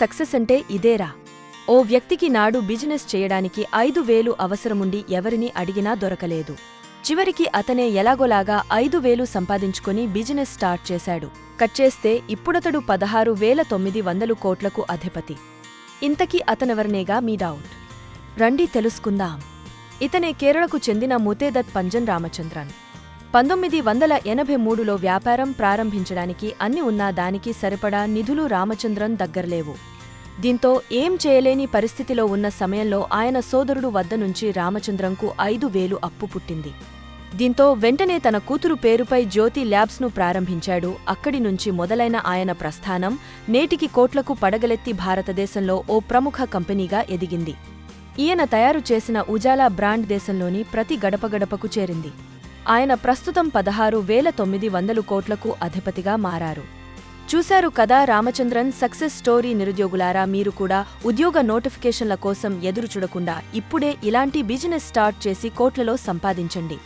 Success అంటే ఇదేరా? ఓ వ్యక్తికి నాడు బిజినెస్ చేయడానికి 5,000 అవసరముండి ఎవరిని అడిగినా దొరకలేదు. చివరికి అతనే ఎలాగోలాగా 5,000 సంపాదించుకొని బిజినెస్ స్టార్ట్ చేశాడు. కట్ చేస్తే ఇప్పుడతడు 16,900 కోట్లకు అధిపతి. ఇంతకీ అతనెవరనేగా మీ డౌట్. రండి తెలుసుకుందాం. ఇతనే కేరళకు చెందిన ముతేదత్ పంజన్ రామచంద్రన్. 1983లో వ్యాపారం ప్రారంభించడానికి అన్ని ఉన్నా దానికి సరిపడా నిధులు రామచంద్రన్ దగ్గరలేవు. దీంతో ఏం చేయలేని పరిస్థితిలో ఉన్న సమయంలో ఆయన సోదరుడు వద్ద నుంచి రామచంద్రంకు 5,000 అప్పు పుట్టింది. దీంతో వెంటనే తన కూతురు పేరుపై జ్యోతి ల్యాబ్స్ను ప్రారంభించాడు. అక్కడి నుంచి మొదలైన ఆయన ప్రస్థానం నేటికి కోట్లకు పడగలెత్తి భారతదేశంలో ఓ ప్రముఖ కంపెనీగా ఎదిగింది. ఈయన తయారు చేసిన ఉజాలా బ్రాండ్ దేశంలోని ప్రతి గడపగడపకు చేరింది. ఆయన ప్రస్తుతం 16,900 కోట్లకు అధిపతిగా మారారు. చూశారు కదా రామచంద్రన్ సక్సెస్ స్టోరీ. నిరుద్యోగులారా, మీరు కూడా ఉద్యోగ నోటిఫికేషన్ల కోసం ఎదురుచూడకుండా ఇప్పుడే ఇలాంటి బిజినెస్ స్టార్ట్ చేసి కోట్లలో సంపాదించండి.